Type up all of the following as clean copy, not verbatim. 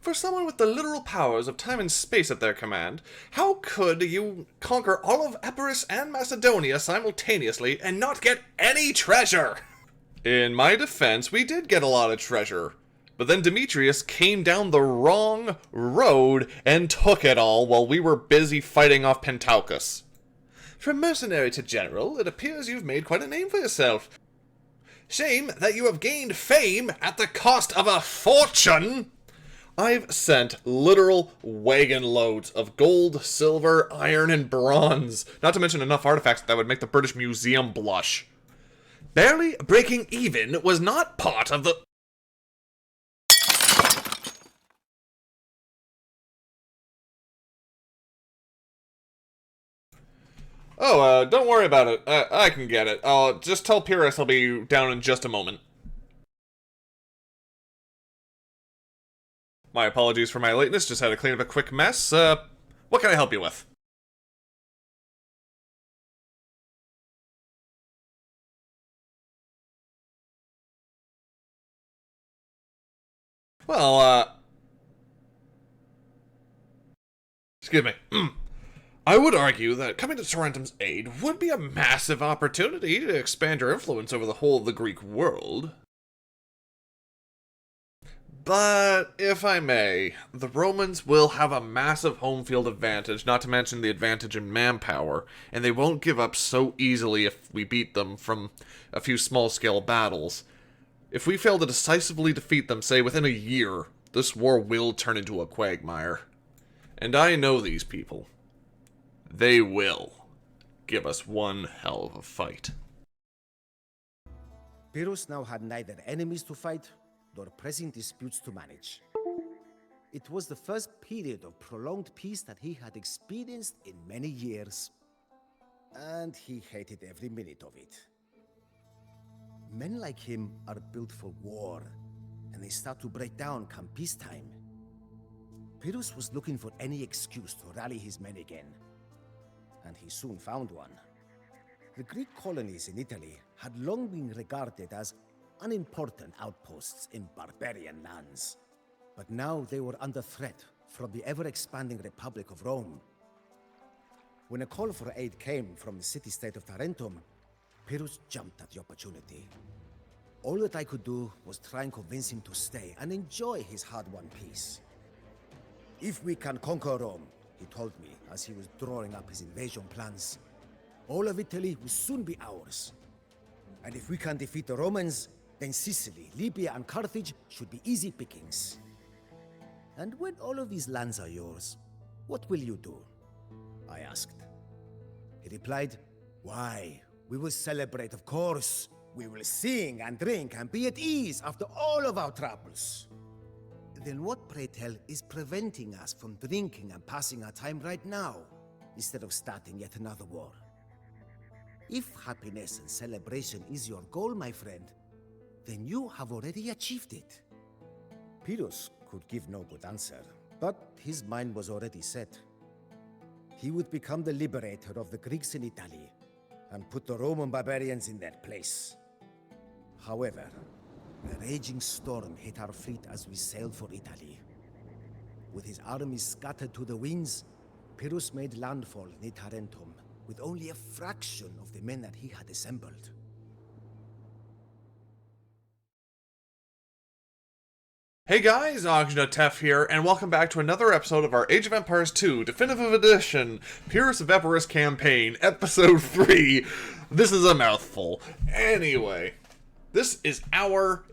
For someone with the literal powers of time and space at their command, how could you conquer all of Epirus and Macedonia simultaneously and not get any treasure? In my defense, we did get a lot of treasure. But then Demetrius came down the wrong road and took it all while we were busy fighting off Pentaucus. From mercenary to general, it appears you've made quite a name for yourself. Shame that you have gained fame at the cost of a fortune! I've sent literal wagon loads of gold, silver, iron, and bronze, not to mention enough artifacts that would make the British Museum blush. Barely breaking even was not part of the... Oh, don't worry about it. I can get it. I'll just tell Pyrrhus I'll be down in just a moment. My apologies for my lateness, just had to clean up a quick mess. What can I help you with? Well, excuse me. I would argue that coming to Tarentum's aid would be a massive opportunity to expand your influence over the whole of the Greek world. But, if I may, the Romans will have a massive home field advantage, not to mention the advantage in manpower, and they won't give up so easily if we beat them from a few small-scale battles. If we fail to decisively defeat them, say, within a year, this war will turn into a quagmire. And I know these people. They will give us one hell of a fight. Pyrrhus now had neither enemies to fight, nor pressing disputes to manage. It was the first period of prolonged peace that he had experienced in many years. And he hated every minute of it. Men like him are built for war, and they start to break down come peacetime. Pyrrhus was looking for any excuse to rally his men again, and he soon found one. The Greek colonies in Italy had long been regarded as unimportant outposts in barbarian lands. But now they were under threat from the ever-expanding Republic of Rome. When a call for aid came from the city-state of Tarentum, Pyrrhus jumped at the opportunity. All that I could do was try and convince him to stay and enjoy his hard-won peace. If we can conquer Rome, he told me as he was drawing up his invasion plans, all of Italy will soon be ours. And if we can defeat the Romans, then Sicily, Libya, and Carthage should be easy pickings. And when all of these lands are yours, what will you do? I asked. He replied, why, we will celebrate, of course. We will sing and drink and be at ease after all of our troubles. Then what, pray tell, is preventing us from drinking and passing our time right now, instead of starting yet another war? If happiness and celebration is your goal, my friend, then you have already achieved it. Pyrrhus could give no good answer, but his mind was already set. He would become the liberator of the Greeks in Italy, and put the Roman barbarians in their place. However, a raging storm hit our fleet as we sailed for Italy. With his armies scattered to the winds, Pyrrhus made landfall near Tarentum, with only a fraction of the men that he had assembled. Hey guys, Ognajteff here, and welcome back to another episode of our Age of Empires 2 Definitive Edition Pyrrhus of Epirus Campaign, Episode 3. This is a mouthful. Anyway, this is our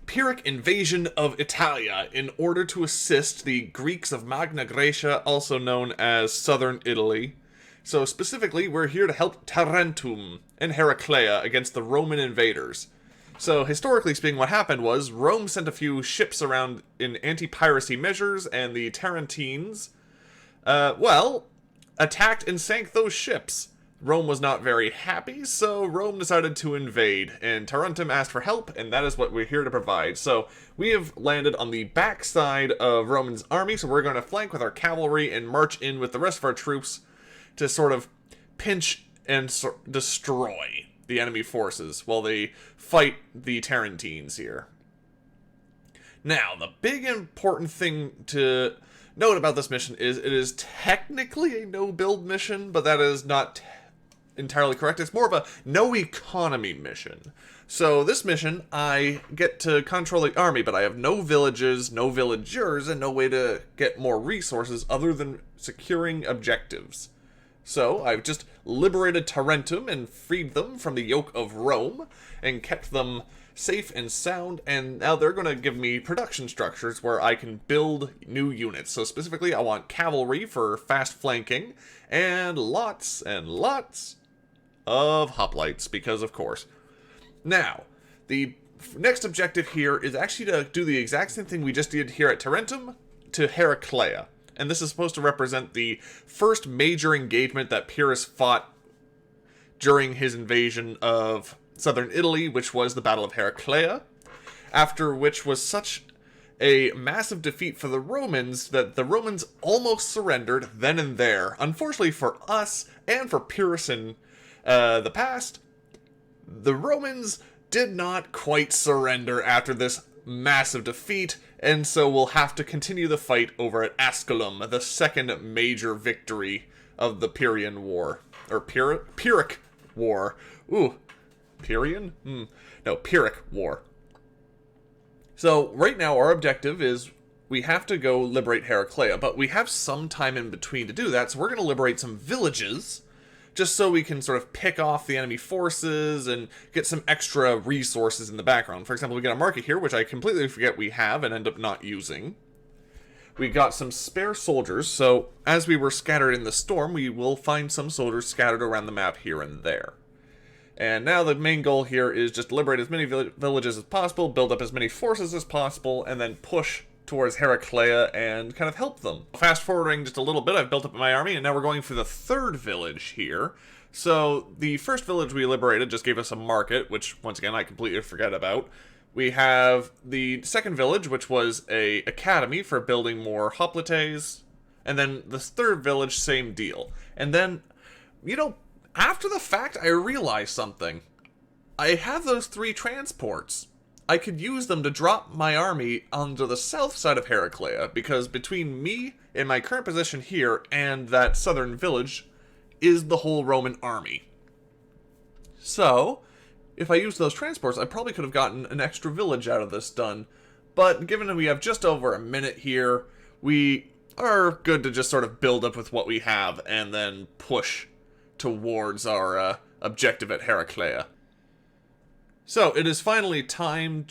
Pyrrhic invasion of Italia in order to assist the Greeks of Magna Grecia, also known as Southern Italy. So specifically, we're here to help Tarentum and Heraclea against the Roman invaders. So, historically speaking, what happened was Rome sent a few ships around in anti-piracy measures, and the Tarentines, attacked and sank those ships. Rome was not very happy, so Rome decided to invade, and Tarentum asked for help, and that is what we're here to provide. So, we have landed on the backside of Roman's army, so we're going to flank with our cavalry and march in with the rest of our troops to sort of pinch and destroy the enemy forces while they fight the Tarentines here. Now, the big important thing to note about this mission is it is technically a no-build mission, but that is not entirely correct. It's more of a no-economy mission. So this mission, I get to control the army, but I have no villages, no villagers, and no way to get more resources other than securing objectives. So I've just liberated Tarentum and freed them from the yoke of Rome, and kept them safe and sound, and now they're going to give me production structures where I can build new units. So specifically, I want cavalry for fast flanking, and lots of hoplites, because of course. Now, the next objective here is actually to do the exact same thing we just did here at Tarentum to Heraclea. And this is supposed to represent the first major engagement that Pyrrhus fought during his invasion of southern Italy, which was the Battle of Heraclea, after which was such a massive defeat for the Romans that the Romans almost surrendered then and there. Unfortunately for us, and for Pyrrhus in the past, the Romans did not quite surrender after this massive defeat, and so we'll have to continue the fight over at Asculum, the second major victory of the Pyrrhian War. Or Pyrrhic War. Ooh. Pyrrhian? No, Pyrrhic War. So, right now our objective is we have to go liberate Heraclea, but we have some time in between to do that, so we're going to liberate some villages, just so we can sort of pick off the enemy forces and get some extra resources in the background. For example, we get a market here, which I completely forget we have and end up not using. We got some spare soldiers, so as we were scattered in the storm, we will find some soldiers scattered around the map here and there. And now the main goal here is just liberate as many villages as possible, build up as many forces as possible, and then push towards Heraclea and kind of help them. Fast forwarding just a little bit, I've built up my army, and now we're going for the third village here. So the first village we liberated just gave us a market, which once again I completely forget about. We have the second village, which was a academy for building more hoplites, and then the third village, same deal. And then, you know, after the fact, I realized something. I have those 3 transports. I could use them to drop my army onto the south side of Heraclea, because between me in my current position here and that southern village is the whole Roman army. So, if I used those transports, I probably could have gotten an extra village out of this done. But given that we have just over a minute here, we are good to just sort of build up with what we have and then push towards our objective at Heraclea. So, it is finally time.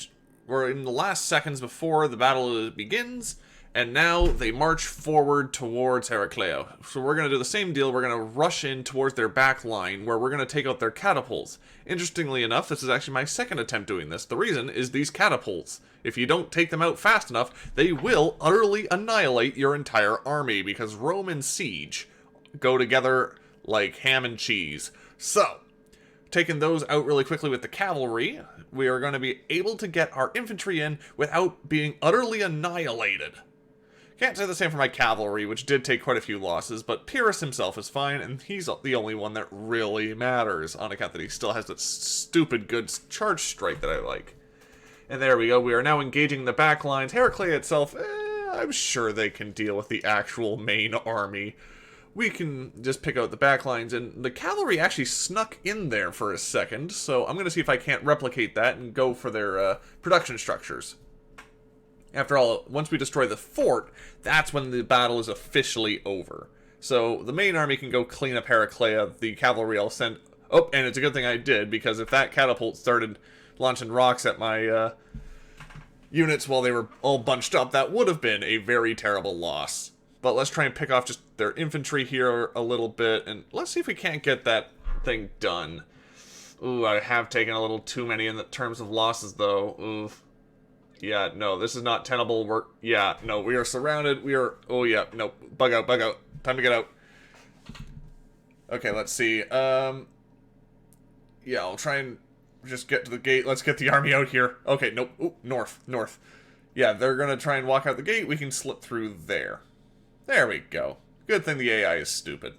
We're in the last seconds before the battle begins, and now they march forward towards Heraclea. So we're going to do the same deal. We're going to rush in towards their back line, where we're going to take out their catapults. Interestingly enough, this is actually my second attempt doing this. The reason is these catapults. If you don't take them out fast enough, they will utterly annihilate your entire army, because Rome and siege go together like ham and cheese. So, taking those out really quickly with the cavalry, we are going to be able to get our infantry in without being utterly annihilated. Can't say the same for my cavalry, which did take quite a few losses, but Pyrrhus himself is fine, and he's the only one that really matters, on account that he still has that stupid good charge strike that I like. And there we go, we are now engaging the back lines. Heraclea itself, I'm sure they can deal with the actual main army. We can just pick out the back lines, and the cavalry actually snuck in there for a second, so I'm going to see if I can't replicate that and go for their production structures. After all, once we destroy the fort, that's when the battle is officially over. So the main army can go clean up Heraclea, the cavalry I'll send... Oh, and it's a good thing I did, because if that catapult started launching rocks at my units while they were all bunched up, that would have been a very terrible loss. But let's try and pick off just their infantry here a little bit, and let's see if we can't get that thing done. Ooh, I have taken a little too many in the terms of losses, though. Oof. Yeah, no, this is not tenable work. Yeah, no, we are surrounded. We are... Oh, yeah, no. Bug out, bug out. Time to get out. Okay, let's see. Yeah, I'll try and just get to the gate. Let's get the army out here. Okay, nope. Ooh, north. Yeah, they're gonna try and walk out the gate. We can slip through there. There we go. Good thing the AI is stupid.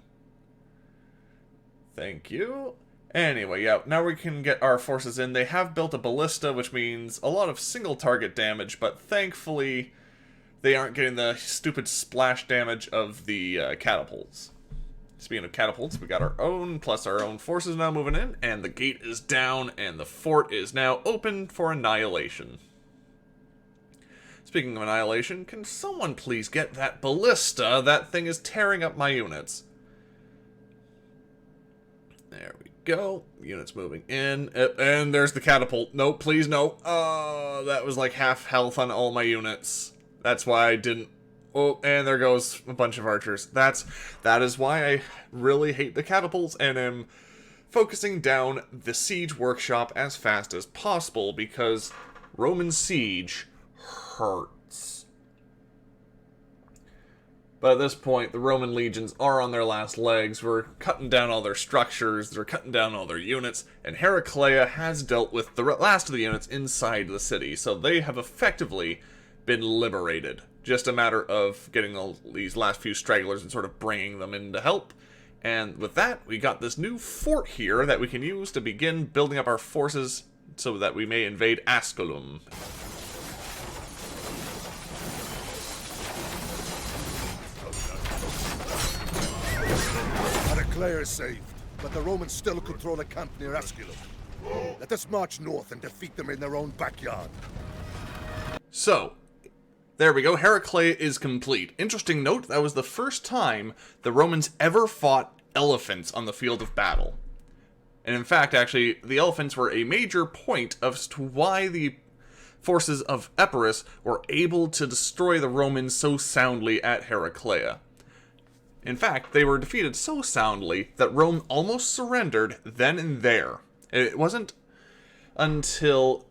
Thank you. Anyway, yeah, now we can get our forces in. They have built a ballista, which means a lot of single target damage, but thankfully they aren't getting the stupid splash damage of the catapults. Speaking of catapults, we got our own, plus our own forces now moving in, and the gate is down, and the fort is now open for annihilation. Speaking of annihilation, can someone please get that ballista? That thing is tearing up my units. There we go. Units moving in. And there's the catapult. No, please, no. That was like half health on all my units. That's why I didn't... Oh, and there goes a bunch of archers. That is why I really hate the catapults and am focusing down the siege workshop as fast as possible, because Roman siege hurts. But at this point, the Roman legions are on their last legs. We're cutting down all their structures, they're cutting down all their units, and Heraclea has dealt with the last of the units inside the city, so they have effectively been liberated. Just a matter of getting all these last few stragglers and sort of bringing them in to help. And with that, we got this new fort here that we can use to begin building up our forces so that we may invade Asculum. Heraclea is saved, but the Romans still control a camp near Asculum. Let us march north and defeat them in their own backyard. So, there we go, Heraclea is complete. Interesting note, that was the first time the Romans ever fought elephants on the field of battle. And in fact, actually, the elephants were a major point as to why the forces of Epirus were able to destroy the Romans so soundly at Heraclea. In fact, they were defeated so soundly that Rome almost surrendered then and there. It wasn't until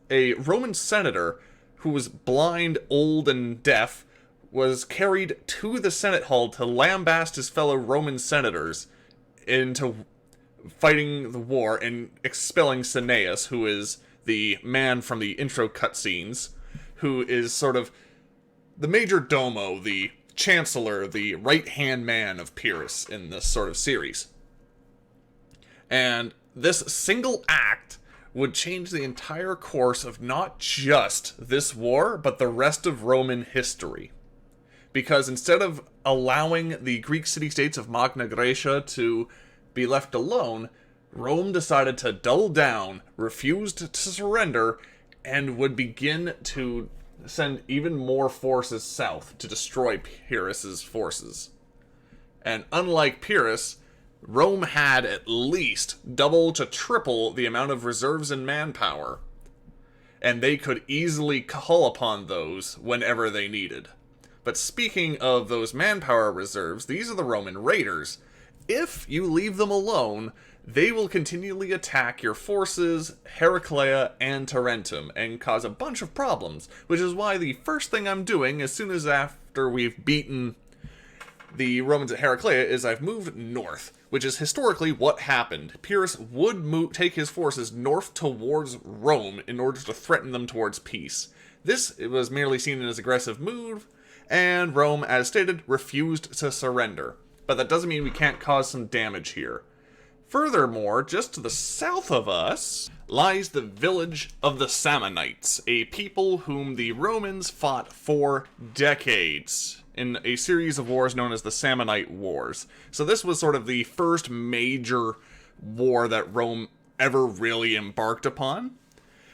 a Roman senator who was blind, old, and deaf, was carried to the Senate Hall to lambaste his fellow Roman senators into fighting the war and expelling Cineas, who is the man from the intro cutscenes, who is sort of the major domo, the chancellor, the right-hand man of Pyrrhus in this sort of series. And this single act would change the entire course of not just this war, but the rest of Roman history. Because instead of allowing the Greek city-states of Magna Grecia to be left alone, Rome decided to double down, refused to surrender, and would begin to send even more forces south to destroy Pyrrhus's forces. And unlike Pyrrhus, Rome had at least double to triple the amount of reserves and manpower, and they could easily call upon those whenever they needed. But speaking of those manpower reserves, these are the Roman raiders. If you leave them alone, they will continually attack your forces, Heraclea, and Tarentum, and cause a bunch of problems, which is why the first thing I'm doing as soon as after we've beaten the Romans at Heraclea is I've moved north, which is historically what happened. Pyrrhus would take his forces north towards Rome in order to threaten them towards peace. This was merely seen as an aggressive move, and Rome, as stated, refused to surrender. But that doesn't mean we can't cause some damage here. Furthermore, just to the south of us lies the village of the Samnites, a people whom the Romans fought for decades in a series of wars known as the Samnite Wars. So this was sort of the first major war that Rome ever really embarked upon.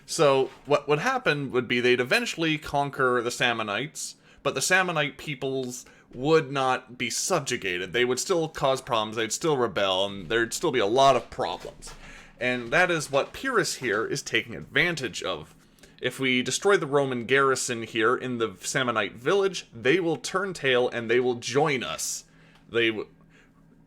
So what would happen would be they'd eventually conquer the Samnites, but the Samnite peoples would not be subjugated. They would still cause problems, they'd still rebel, and there'd still be a lot of problems. And that is what Pyrrhus here is taking advantage of. If we destroy the Roman garrison here in the Samnite village, they will turn tail and they will join us. They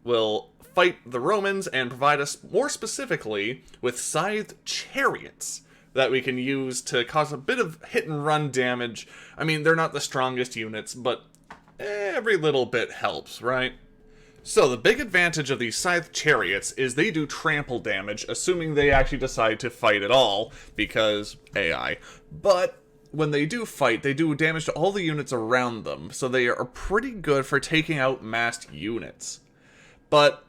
will fight the Romans and provide us, more specifically, with scythed chariots that we can use to cause a bit of hit-and-run damage. I mean, they're not the strongest units, but every little bit helps, right? So the big advantage of these scythed chariots is they do trample damage, assuming they actually decide to fight at all, because AI. But when they do fight, they do damage to all the units around them, so they are pretty good for taking out massed units. But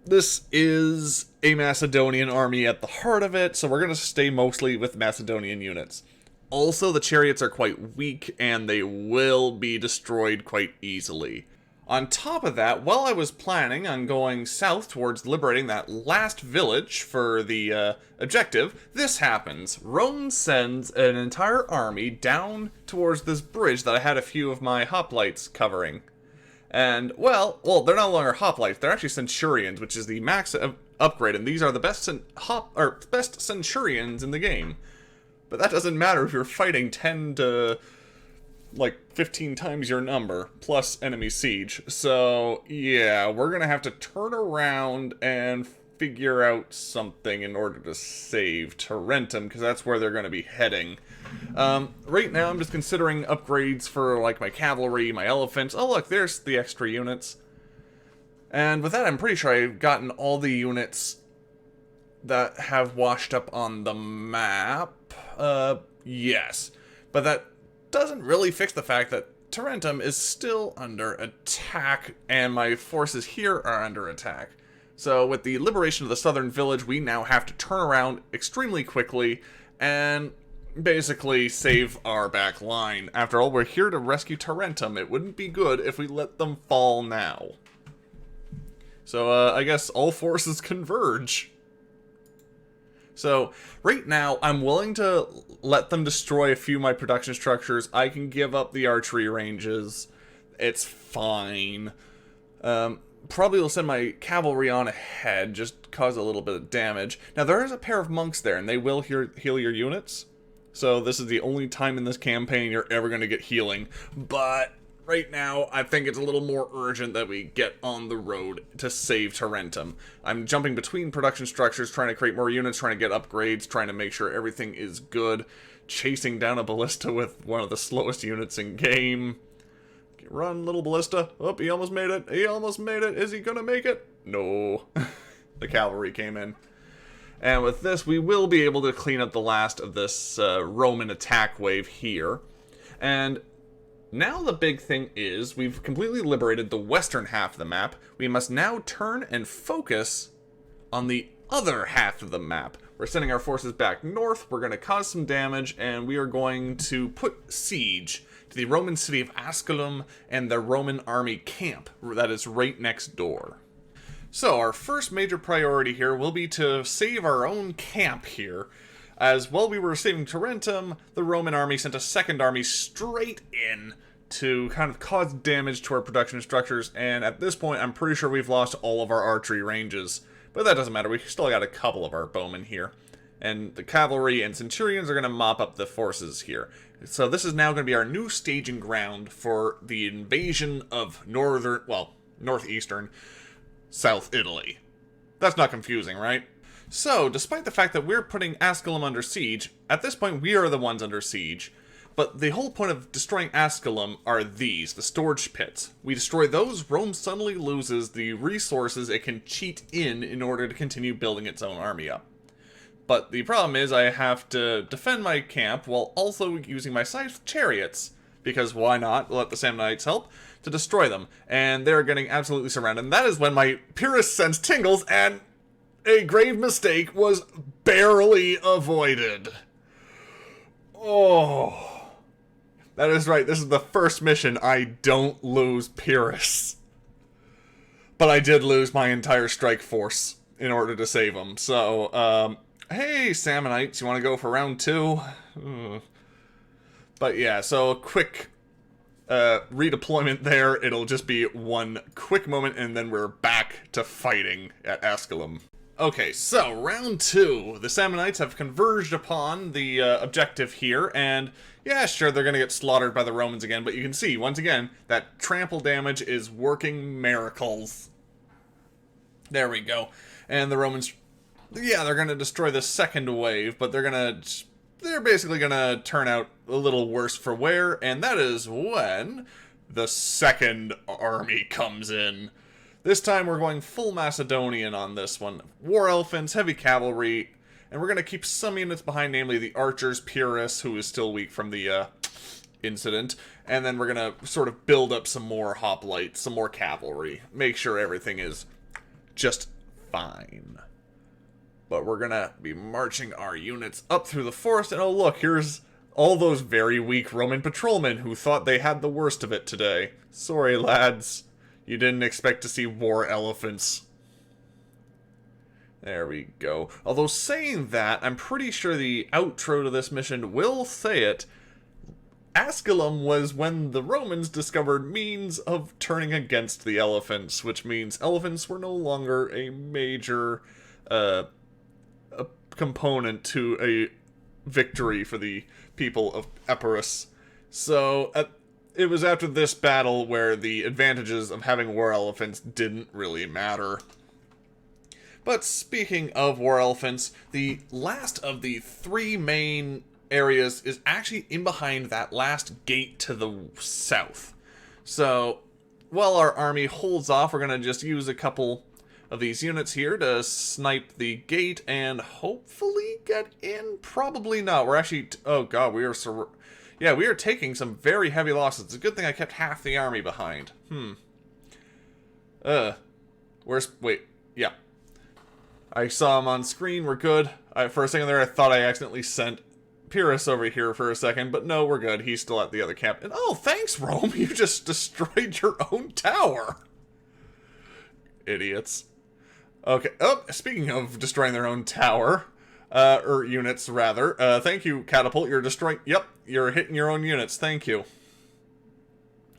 this is a Macedonian army at the heart of it, so we're going to stay mostly with Macedonian units. Also, the chariots are quite weak, and they will be destroyed quite easily. On top of that, while I was planning on going south towards liberating that last village for the objective, this happens. Rome sends an entire army down towards this bridge that I had a few of my hoplites covering. And, well, they're no longer hoplites, they're actually centurions, which is the max upgrade, and these are the best best centurions in the game. But that doesn't matter if you're fighting 10 to, like, 15 times your number, plus enemy siege. So, yeah, we're gonna have to turn around and figure out something in order to save Tarentum, because that's where they're gonna be heading. Right now, I'm just considering upgrades for, like, my cavalry, my elephants. Oh, look, there's the extra units. And with that, I'm pretty sure I've gotten all the units that have washed up on the map. Yes. But that doesn't really fix the fact that Tarentum is still under attack, and my forces here are under attack. So with the liberation of the southern village, we now have to turn around extremely quickly and basically save our back line. After all, we're here to rescue Tarentum. It wouldn't be good if we let them fall now. So, I guess all forces converge. So, right now, I'm willing to let them destroy a few of my production structures. I can give up the archery ranges. It's fine. Probably will send my cavalry on ahead, just cause a little bit of damage. Now, there is a pair of monks there, and they will heal your units. So, this is the only time in this campaign you're ever going to get healing. But right now, I think it's a little more urgent that we get on the road to save Tarentum. I'm jumping between production structures, trying to create more units, trying to get upgrades, trying to make sure everything is good. Chasing down a ballista with one of the slowest units in game. Run, little ballista. Oh, he almost made it. He almost made it. Is he gonna make it? No. The cavalry came in. And with this, we will be able to clean up the last of this Roman attack wave here. And now the big thing is, we've completely liberated the western half of the map. We must now turn and focus on the other half of the map. We're sending our forces back north, we're going to cause some damage, and we are going to put siege to the Roman city of Asculum and the Roman army camp that is right next door. So our first major priority here will be to save our own camp here. As while we were saving Tarentum, the Roman army sent a second army straight in to kind of cause damage to our production structures, and at this point I'm pretty sure we've lost all of our archery ranges. But that doesn't matter, we still got a couple of our bowmen here. And the cavalry and centurions are going to mop up the forces here. So this is now going to be our new staging ground for the invasion of northeastern South Italy. That's not confusing, right? So, despite the fact that we're putting Asculum under siege, at this point we are the ones under siege. But the whole point of destroying Asculum are these, the storage pits. We destroy those, Rome suddenly loses the resources it can cheat in order to continue building its own army up. But the problem is I have to defend my camp while also using my scythe chariots. Because why not let the Samnites help to destroy them? And they're getting absolutely surrounded. And that is when my Pyrrhus sense tingles and a grave mistake was barely avoided. Oh. That is right, this is the first mission I don't lose Pyrrhus. But I did lose my entire strike force in order to save him. So, hey, Samnites, you want to go for round 2? But yeah, so a quick redeployment there. It'll just be one quick moment, and then we're back to fighting at Asculum. Okay, so round 2. The Samnites have converged upon the objective here, and yeah, sure, they're going to get slaughtered by the Romans again, but you can see, once again, that trample damage is working miracles. There we go. And the Romans, yeah, they're going to destroy the second wave, but they're basically going to turn out a little worse for wear, and that is when the second army comes in. This time we're going full Macedonian on this one. War elephants, heavy cavalry, and we're going to keep some units behind, namely the archers, Pyrrhus, who is still weak from the incident, and then we're going to sort of build up some more hoplites, some more cavalry, make sure everything is just fine. But we're gonna be marching our units up through the forest, and oh look, here's all those very weak Roman patrolmen who thought they had the worst of it today. Sorry, lads. You didn't expect to see war elephants. There we go. Although saying that, I'm pretty sure the outro to this mission will say it. Asculum was when the Romans discovered means of turning against the elephants, which means elephants were no longer a major a component to a victory for the people of Epirus. So it was after this battle where the advantages of having war elephants didn't really matter. But speaking of war elephants, the last of the three main areas is actually in behind that last gate to the south. So while our army holds off, we're going to just use a couple of these units here to snipe the gate and hopefully get in. Probably not. We're actually, oh god, we are taking some very heavy losses. It's a good thing I kept half the army behind. Wait, yeah. I saw him on screen, we're good. For a second there, I thought I accidentally sent Pyrrhus over here for a second, but no, we're good. He's still at the other camp. And oh, thanks, Rome! You just destroyed your own tower! Idiots. Okay, oh, speaking of destroying their own tower, or units, rather, thank you, Catapult, you're destroying, yep, you're hitting your own units, thank you.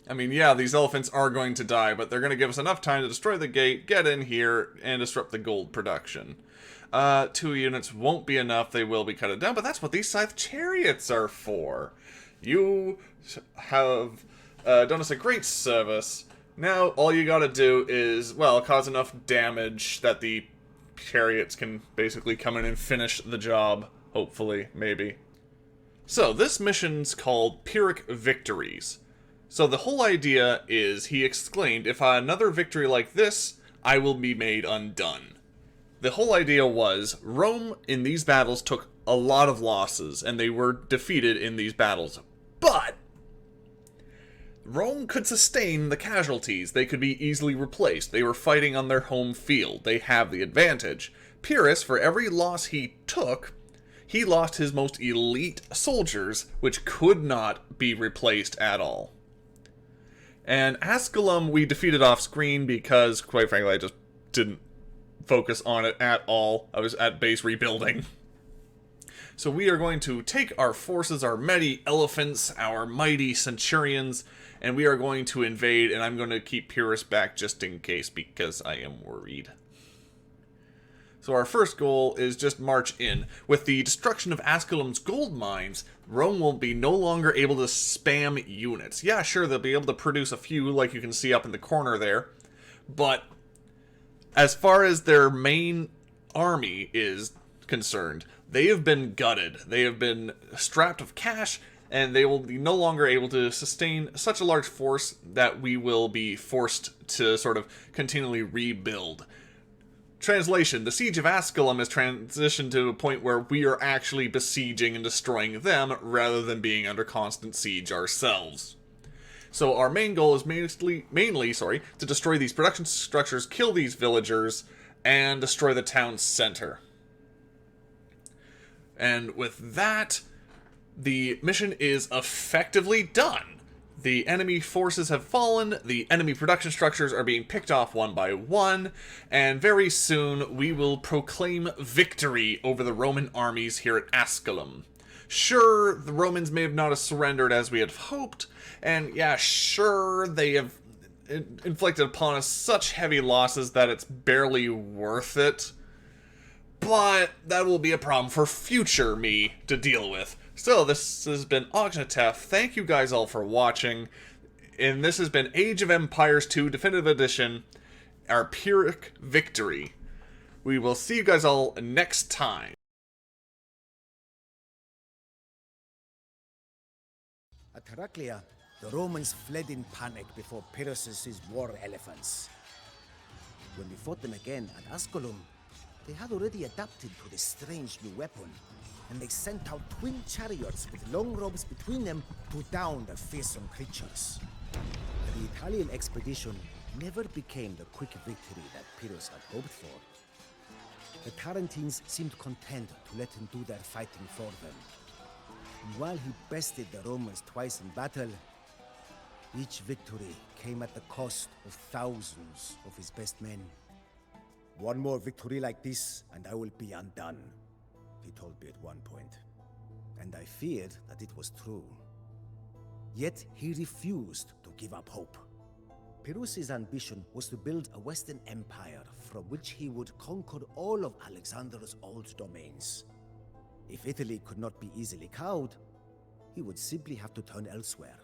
I mean, yeah, these elephants are going to die, but they're going to give us enough time to destroy the gate, get in here, and disrupt the gold production. 2 units won't be enough, they will be cut down, but that's what these scythe chariots are for. You have done us a great service. Now, all you gotta do is, well, cause enough damage that the chariots can basically come in and finish the job, hopefully, maybe. So, this mission's called Pyrrhic Victories. So the whole idea is, he exclaimed, if another victory like this, I will be made undone. The whole idea was, Rome in these battles took a lot of losses, and they were defeated in these battles. But Rome could sustain the casualties. They could be easily replaced. They were fighting on their home field. They have the advantage. Pyrrhus, for every loss he took, he lost his most elite soldiers, which could not be replaced at all. And Asculum we defeated off screen because, quite frankly, I just didn't focus on it at all. I was at base rebuilding. So we are going to take our forces, our mighty elephants, our mighty centurions, and we are going to invade, and I'm going to keep Pyrrhus back just in case, because I am worried. So our first goal is just march in. With the destruction of Asculum's gold mines, Rome will be no longer able to spam units. Yeah, sure, they'll be able to produce a few, like you can see up in the corner there, but as far as their main army is concerned, they have been gutted. They have been strapped of cash, and they will be no longer able to sustain such a large force that we will be forced to sort of continually rebuild. Translation, the siege of Asculum has transitioned to a point where we are actually besieging and destroying them rather than being under constant siege ourselves. So our main goal is mainly to destroy these production structures, kill these villagers, and destroy the town center. And with that, the mission is effectively done. The enemy forces have fallen, the enemy production structures are being picked off one by one, and very soon we will proclaim victory over the Roman armies here at Asculum. Sure, the Romans may have not surrendered as we had hoped, and yeah, sure, they have inflicted upon us such heavy losses that it's barely worth it. But that will be a problem for future me to deal with. So, this has been Ognajteff. Thank you guys all for watching. And this has been Age of Empires 2 Definitive Edition, our Pyrrhic Victory. We will see you guys all next time. At Heraclea, the Romans fled in panic before Pyrrhus' war elephants. When we fought them again at Asculum, they had already adapted to this strange new weapon, and they sent out twin chariots with long ropes between them to down the fearsome creatures. The Italian expedition never became the quick victory that Pyrrhus had hoped for. The Tarentines seemed content to let him do their fighting for them. And while he bested the Romans twice in battle, each victory came at the cost of thousands of his best men. "One more victory like this, and I will be undone," he told me at one point. And I feared that it was true. Yet he refused to give up hope. Pyrrhus' ambition was to build a Western empire from which he would conquer all of Alexander's old domains. If Italy could not be easily cowed, he would simply have to turn elsewhere.